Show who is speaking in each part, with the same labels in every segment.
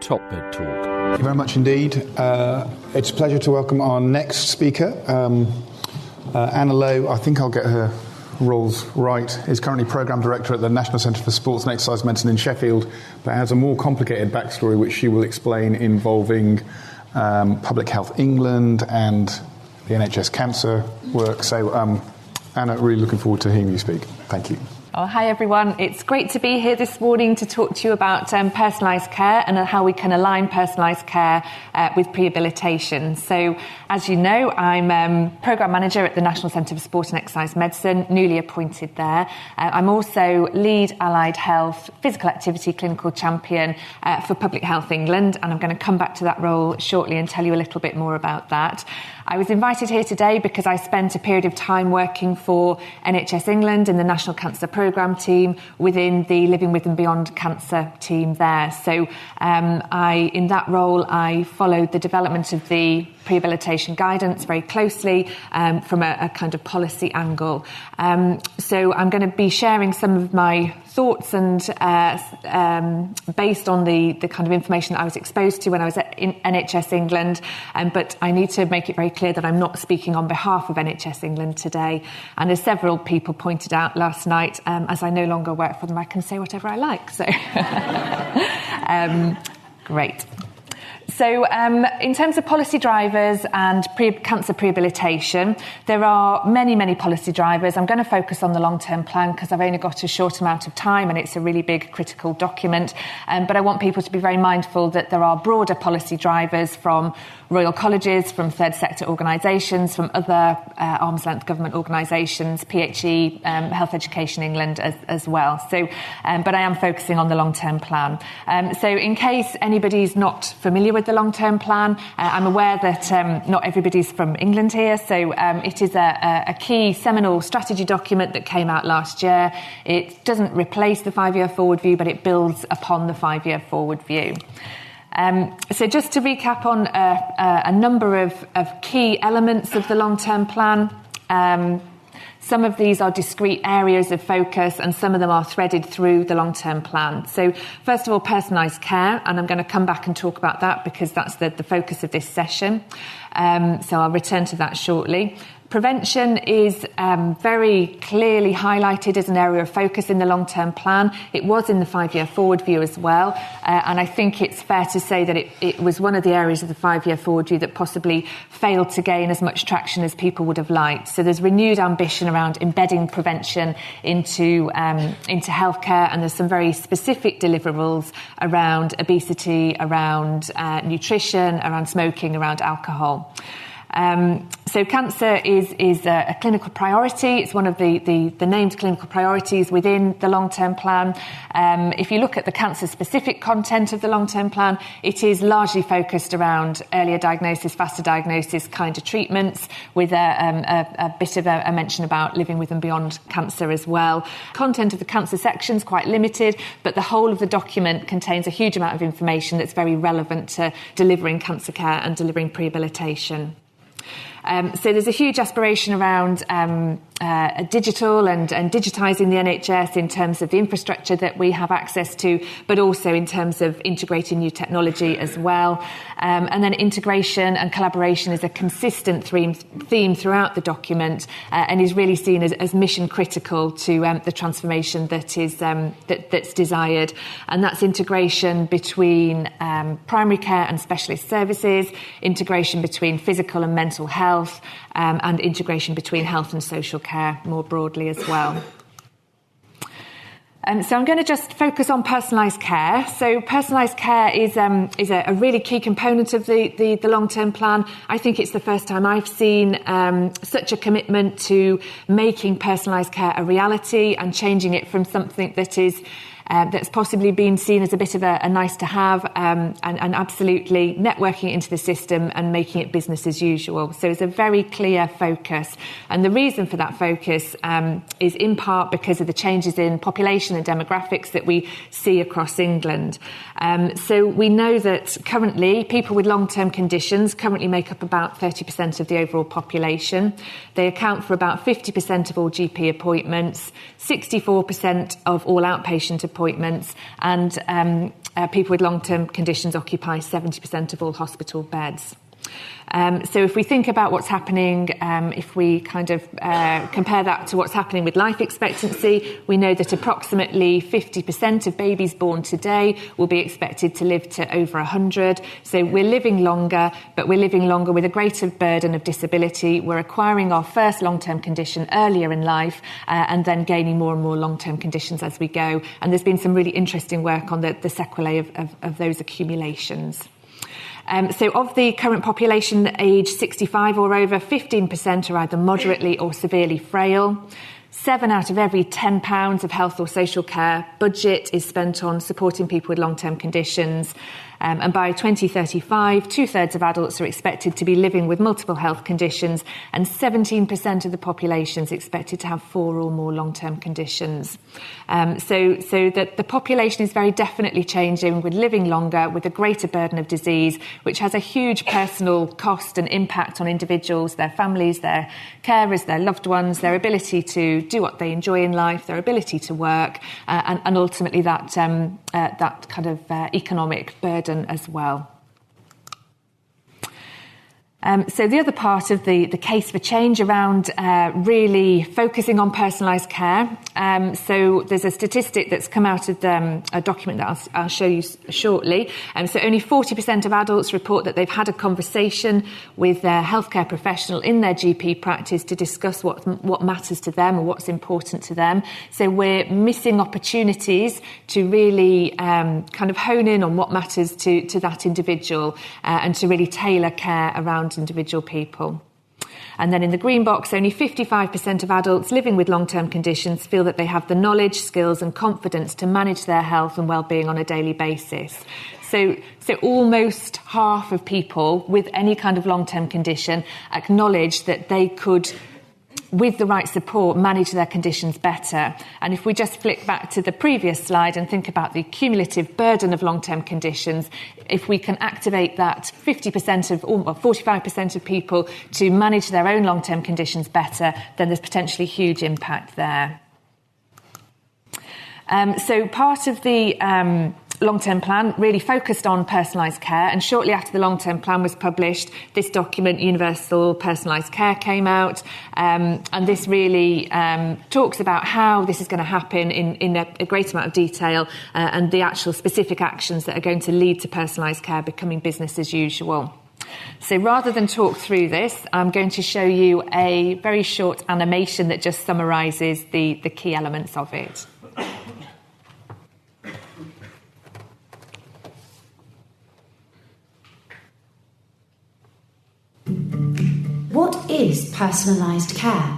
Speaker 1: Top Bed Talk.
Speaker 2: Thank you very much indeed. It's a pleasure to welcome our next speaker. Anna Lowe, I think I'll get her roles right, is currently Programme Director at the National Centre for Sports and Exercise Medicine in Sheffield, but has a more complicated backstory which she will explain involving Public Health England and the NHS cancer work. So, Anna, really looking forward to hearing you speak. Thank you.
Speaker 3: Oh, hi everyone. It's great to be here this morning to talk to you about personalised care and how we can align personalised care with prehabilitation. So, as you know, I'm Programme Manager at the National Centre for Sport and Exercise Medicine, newly appointed there. I'm also Lead Allied Health Physical Activity Clinical Champion for Public Health England, and I'm going to come back to that role shortly and tell you a little bit more about that. I was invited here today because I spent a period of time working for NHS England in the National Cancer Programme team within the Living With and Beyond Cancer team there. So in that role, I followed the development of the prehabilitation guidance very closely from a kind of policy angle. So I'm going to be sharing some of my thoughts and based on the kind of information that I was exposed to when I was at NHS England, but I need to make it very clear that I'm not speaking on behalf of NHS England today. And as several people pointed out last night, as I no longer work for them, I can say whatever I like. So, great. So in terms of policy drivers and cancer prehabilitation, there are many, many policy drivers. I'm going to focus on the long-term plan because I've only got a short amount of time and it's a really big critical document. But I want people to be very mindful that there are broader policy drivers from Royal Colleges, from third sector organisations, from other arm's length government organisations, PHE, Health Education England as well. So, but I am focusing on the long-term plan. So in case anybody's not familiar with the long-term plan, I'm aware that not everybody's from England here, so it is a key seminal strategy document that came out last year. It doesn't replace the 5-year forward view, but it builds upon the 5-year forward view. So just to recap on a number of key elements of the long-term plan. Some of these are discrete areas of focus and some of them are threaded through the long-term plan. So first of all, personalised care, and I'm going to come back and talk about that because that's the focus of this session. So I'll return to that shortly. Prevention is very clearly highlighted as an area of focus in the long-term plan. It was in the 5-year forward view as well. And I think it's fair to say that it was one of the areas of the 5-year forward view that possibly failed to gain as much traction as people would have liked. So there's renewed ambition around embedding prevention into healthcare, and there's some very specific deliverables around obesity, around nutrition, around smoking, around alcohol. So cancer is a clinical priority. It's one of the named clinical priorities within the long-term plan. If you look at the cancer-specific content of the long-term plan, it is largely focused around earlier diagnosis, faster diagnosis kind of treatments, with a bit of a mention about living with and beyond cancer as well. Content of the cancer section is quite limited, but the whole of the document contains a huge amount of information that's very relevant to delivering cancer care and delivering prehabilitation. So there's a huge aspiration around digital and digitising the NHS in terms of the infrastructure that we have access to, but also in terms of integrating new technology as well. And then integration and collaboration is a consistent theme throughout the document and is really seen as mission critical to the transformation that is that's desired. And that's integration between primary care and specialist services, integration between physical and mental health, and integration between health and social care more broadly as well. So I'm going to just focus on personalised care. So personalised care is a really key component of the long-term plan. I think it's the first time I've seen such a commitment to making personalised care a reality and changing it from something that is that's possibly been seen as a bit of a nice to have, and absolutely networking it into the system and making it business as usual. So it's a very clear focus. And the reason for that focus is in part because of the changes in population and demographics that we see across England. So we know that currently people with long-term conditions currently make up about 30% of the overall population. They account for about 50% of all GP appointments, 64% of all outpatient appointments, and people with long-term conditions occupy 70% of all hospital beds. So if we think about what's happening, if we kind of compare that to what's happening with life expectancy, we know that approximately 50% of babies born today will be expected to live to over 100. So we're living longer, but we're living longer with a greater burden of disability. We're acquiring our first long-term condition earlier in life and then gaining more and more long-term conditions as we go. And there's been some really interesting work on the sequelae of those accumulations. So of the current population aged 65 or over, 15% are either moderately or severely frail. 7 out of every £10 of health or social care budget is spent on supporting people with long-term conditions. And by 2035, 2/3 of adults are expected to be living with multiple health conditions, and 17% of the population is expected to have 4 or more long-term conditions. So that the population is very definitely changing, with living longer, with a greater burden of disease, which has a huge personal cost and impact on individuals, their families, their carers, their loved ones, their ability to do what they enjoy in life, their ability to work, and ultimately that kind of economic burden as well. So the other part of the case for change around really focusing on personalised care. So there's a statistic that's come out of a document that I'll show you shortly. So only 40% of adults report that they've had a conversation with their healthcare professional in their GP practice to discuss what matters to them or what's important to them. So we're missing opportunities to really kind of hone in on what matters to that individual and to really tailor care around individual people. And then in the green box, only 55% of adults living with long-term conditions feel that they have the knowledge, skills and confidence to manage their health and well-being on a daily basis. So almost half of people with any kind of long-term condition acknowledge that they could, with the right support, manage their conditions better. And if we just flick back to the previous slide and think about the cumulative burden of long-term conditions, if we can activate that 50% or 45% of people to manage their own long-term conditions better, then there's potentially huge impact there. So part of the long-term plan really focused on personalised care, and shortly after the long-term plan was published, this document, Universal Personalised Care, came out, and this really talks about how this is going to happen in a great amount of detail and the actual specific actions that are going to lead to personalised care becoming business as usual. So rather than talk through this, I'm going to show you a very short animation that just summarises the key elements of it.
Speaker 1: What is personalised care?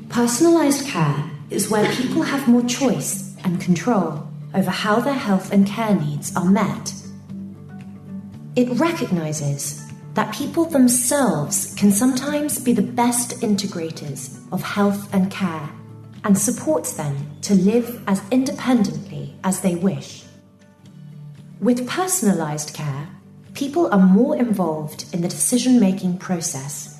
Speaker 1: Personalised care is where people have more choice and control over how their health and care needs are met. It recognises that people themselves can sometimes be the best integrators of health and care and supports them to live as independently as they wish. With personalised care, people are more involved in the decision-making process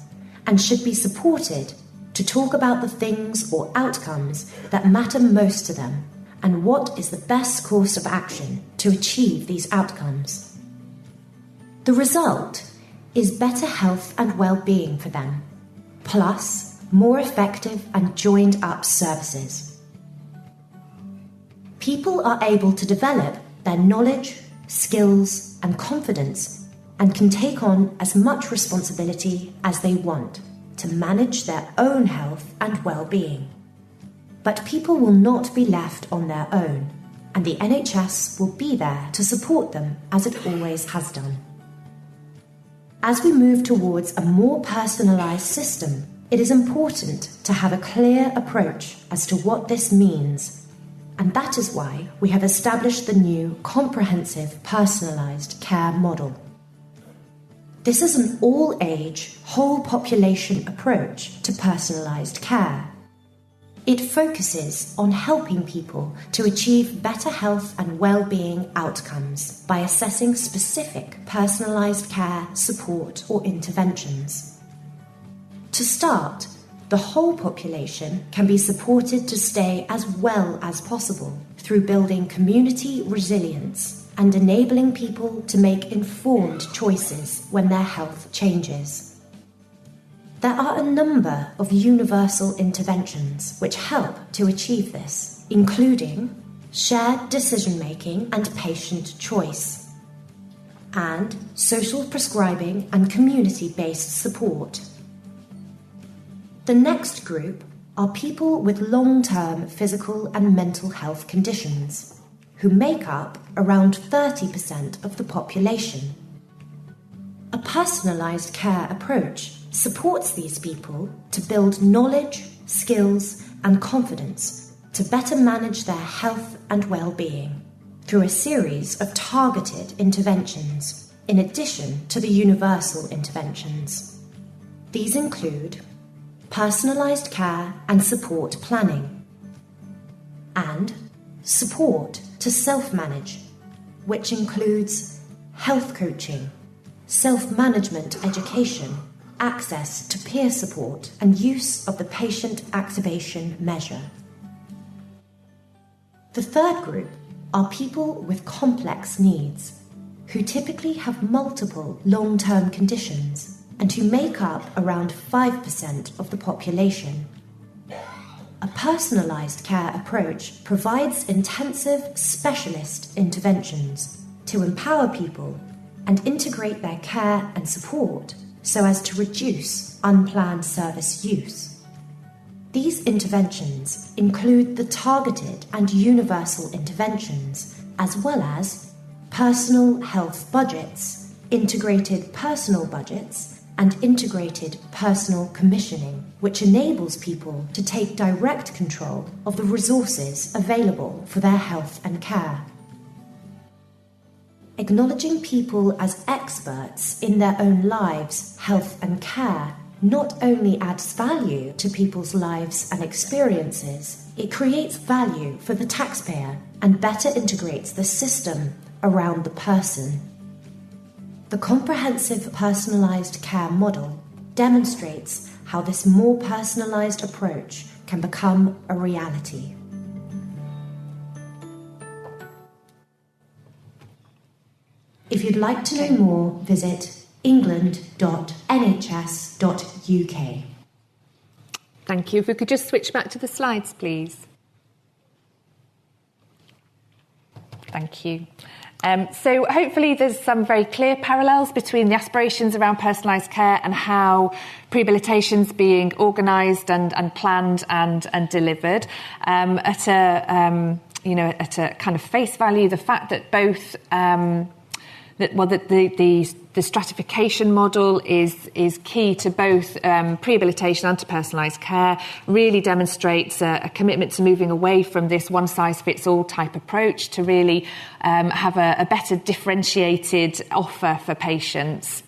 Speaker 1: and should be supported to talk about the things or outcomes that matter most to them and what is the best course of action to achieve these outcomes. The result is better health and well-being for them, plus more effective and joined-up services. People are able to develop their knowledge, skills and confidence and can take on as much responsibility as they want to manage their own health and well-being. But people will not be left on their own, and the NHS will be there to support them as it always has done. As we move towards a more personalised system, it is important to have a clear approach as to what this means, and that is why we have established the new comprehensive personalised care model. This is an all-age, whole-population approach to personalised care. It focuses on helping people to achieve better health and well-being outcomes by assessing specific personalised care, support or interventions. To start, the whole population can be supported to stay as well as possible through building community resilience and enabling people to make informed choices when their health changes. There are a number of universal interventions which help to achieve this, including shared decision-making and patient choice, and social prescribing and community-based support. The next group are people with long-term physical and mental health conditions, who make up around 30% of the population. A personalised care approach supports these people to build knowledge, skills, and confidence to better manage their health and well-being through a series of targeted interventions, in addition to the universal interventions. These include personalised care and support planning, and support to self-manage, which includes health coaching, self-management education, access to peer support, and use of the patient activation measure. The third group are people with complex needs, who typically have multiple long-term conditions and who make up around 5% of the population. A personalised care approach provides intensive specialist interventions to empower people and integrate their care and support so as to reduce unplanned service use. These interventions include the targeted and universal interventions, as well as personal health budgets, integrated personal budgets, and integrated personal commissioning, which enables people to take direct control of the resources available for their health and care. Acknowledging people as experts in their own lives, health and care not only adds value to people's lives and experiences, it creates value for the taxpayer and better integrates the system around the person. The comprehensive personalised care model demonstrates how this more personalised approach can become a reality. If you'd like to know more, visit england.nhs.uk.
Speaker 3: Thank you. If we could just switch back to the slides, please. Thank you. So hopefully there's some very clear parallels between the aspirations around personalised care and how prehabilitation's being organised and planned and delivered. At a kind of face value, the fact that both the stratification model is key to both prehabilitation and to personalised care, really demonstrates a commitment to moving away from this one-size-fits-all type approach to really have a better differentiated offer for patients.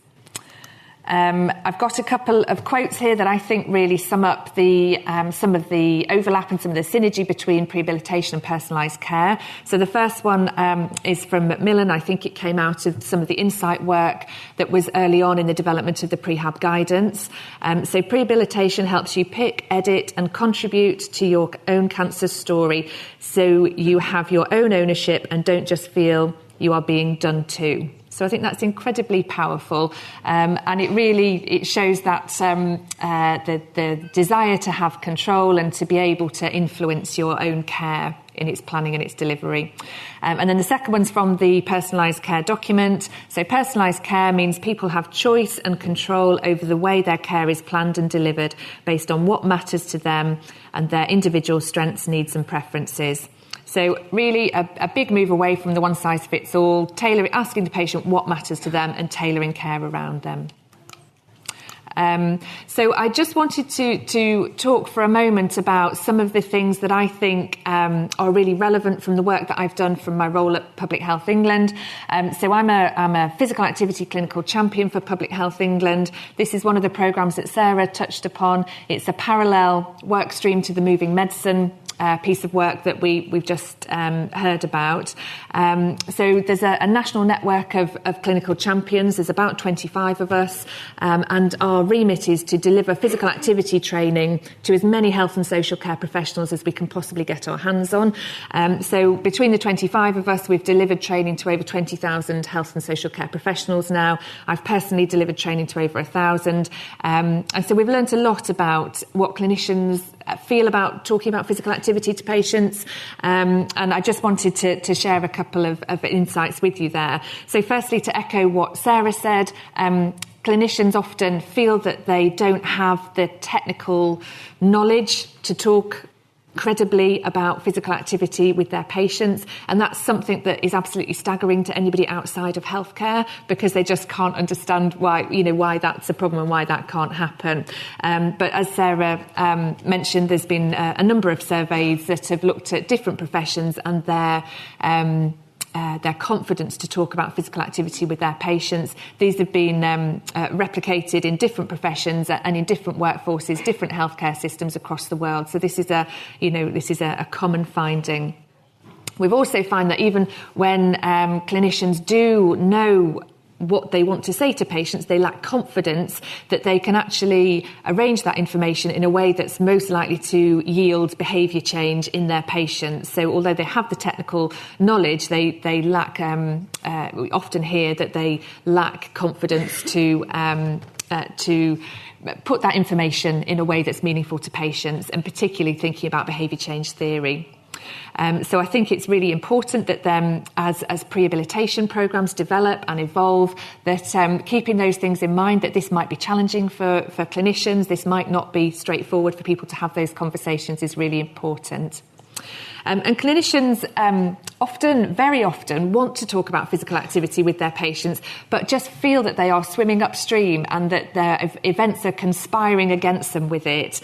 Speaker 3: I've got a couple of quotes here that I think really sum up some of the overlap and some of the synergy between prehabilitation and personalised care. So the first one is from Macmillan. I think it came out of some of the insight work that was early on in the development of the prehab guidance. So prehabilitation helps you pick, edit and contribute to your own cancer story, so you have your own ownership and don't just feel you are being done to. So I think that's incredibly powerful, and it shows that the desire to have control and to be able to influence your own care in its planning and its delivery. And then the second one's from the personalised care document. So personalised care means people have choice and control over the way their care is planned and delivered based on what matters to them and their individual strengths, needs and preferences. So really a big move away from the one-size-fits-all, asking the patient what matters to them and tailoring care around them. So I just wanted to talk for a moment about some of the things that I think are really relevant from the work that I've done from my role at Public Health England. So I'm a physical activity clinical champion for Public Health England. This is one of the programmes that Sarah touched upon. It's a parallel work stream to the Moving Medicine piece of work that we've just heard about. So there's a national network of clinical champions. There's about 25 of us, and our remit is to deliver physical activity training to as many health and social care professionals as we can possibly get our hands on. So between the 25 of us, we've delivered training to over 20,000 health and social care professionals now. I've personally delivered training to over 1,000. And so we've learned a lot about what clinicians feel about talking about physical activity to patients. And I just wanted to share a couple of insights with you there. So firstly, to echo what Sarah said, clinicians often feel that they don't have the technical knowledge to talk credibly about physical activity with their patients, and that's something that is absolutely staggering to anybody outside of healthcare, because they just can't understand why that's a problem and why that can't happen. But as Sarah mentioned, there's been a number of surveys that have looked at different professions and their confidence to talk about physical activity with their patients. These have been replicated in different professions and in different workforces, different healthcare systems across the world. So this is a common finding. We've also found that even when clinicians do know what they want to say to patients, they lack confidence that they can actually arrange that information in a way that's most likely to yield behaviour change in their patients. So although they have the technical knowledge, they lack, we often hear that they lack confidence to put that information in a way that's meaningful to patients, and particularly thinking about behaviour change theory. So I think it's really important that as prehabilitation programmes develop and evolve, that keeping those things in mind, that this might be challenging for clinicians, this might not be straightforward for people to have those conversations, is really important. And clinicians very often want to talk about physical activity with their patients, but just feel that they are swimming upstream and that their events are conspiring against them with it.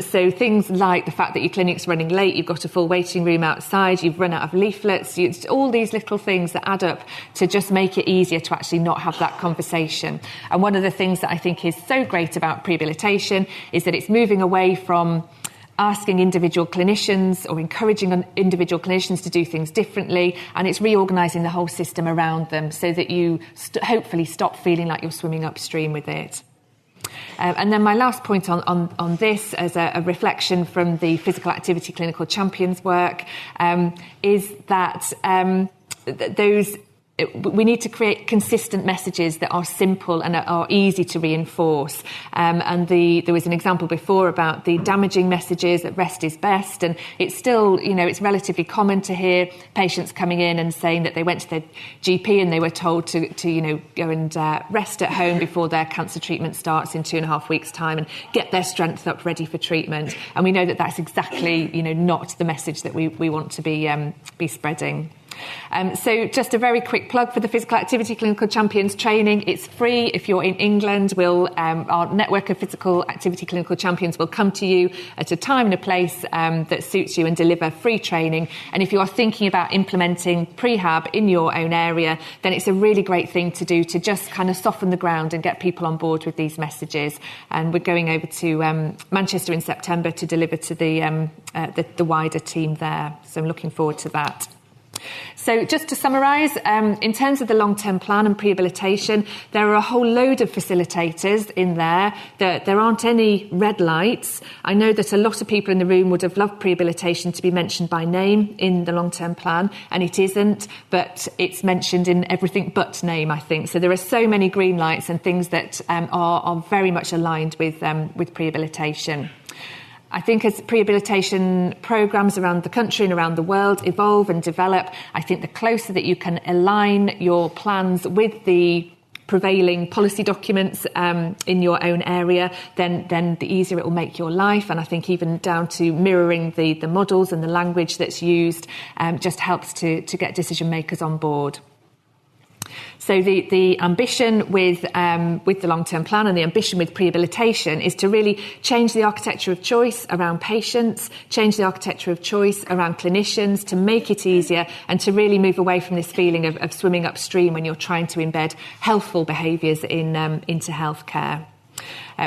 Speaker 3: So things like the fact that your clinic's running late, you've got a full waiting room outside, you've run out of leaflets, all these little things that add up to just make it easier to actually not have that conversation. And one of the things that I think is so great about prehabilitation is that it's moving away from asking individual clinicians or encouraging individual clinicians to do things differently, and it's reorganising the whole system around them so that you hopefully stop feeling like you're swimming upstream with it. And then my last point on this, as a reflection from the physical activity clinical champions work, is that we need to create consistent messages that are simple and are easy to reinforce. And there was an example before about the damaging messages that rest is best. And it's still, it's relatively common to hear patients coming in and saying that they went to their GP and they were told to go and rest at home before their cancer treatment starts in 2.5 weeks' time and get their strength up ready for treatment. And we know that that's exactly, not the message that we want to be spreading. So just a very quick plug for the Physical Activity Clinical Champions training. It's free. If you're in England, our network of Physical Activity Clinical Champions will come to you at a time and a place that suits you and deliver free training. And if you are thinking about implementing prehab in your own area, then it's a really great thing to do to just kind of soften the ground and get people on board with these messages. And we're going over to Manchester in September to deliver to the wider team there. So I'm looking forward to that. So just to summarise, in terms of the long-term plan and prehabilitation, there are a whole load of facilitators in there. There aren't any red lights. I know that a lot of people in the room would have loved prehabilitation to be mentioned by name in the long-term plan, and it isn't, but it's mentioned in everything but name, I think. So there are so many green lights and things that are very much aligned with prehabilitation. I think as prehabilitation programmes around the country and around the world evolve and develop, I think the closer that you can align your plans with the prevailing policy documents in your own area, then the easier it will make your life. And I think even down to mirroring the models and the language that's used just helps to get decision makers on board. So the ambition with the long-term plan and the ambition with prehabilitation is to really change the architecture of choice around patients, change the architecture of choice around clinicians, to make it easier and to really move away from this feeling of swimming upstream when you're trying to embed healthful behaviours into healthcare.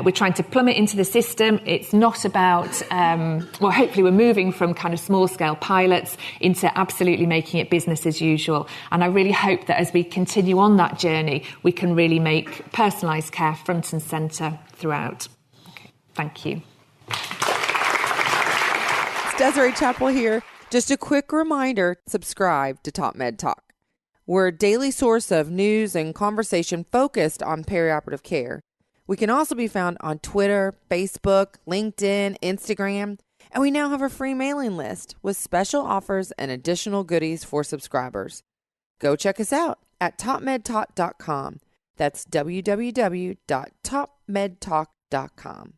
Speaker 3: We're trying to plumb it into the system. It's not about, hopefully we're moving from kind of small-scale pilots into absolutely making it business as usual. And I really hope that as we continue on that journey, we can really make personalised care front and centre throughout. Okay, thank you.
Speaker 4: It's Desiree Chappell here. Just a quick reminder, subscribe to Top Med Talk. We're a daily source of news and conversation focused on perioperative care. We can also be found on Twitter, Facebook, LinkedIn, Instagram, and we now have a free mailing list with special offers and additional goodies for subscribers. Go check us out at topmedtalk.com. That's www.topmedtalk.com.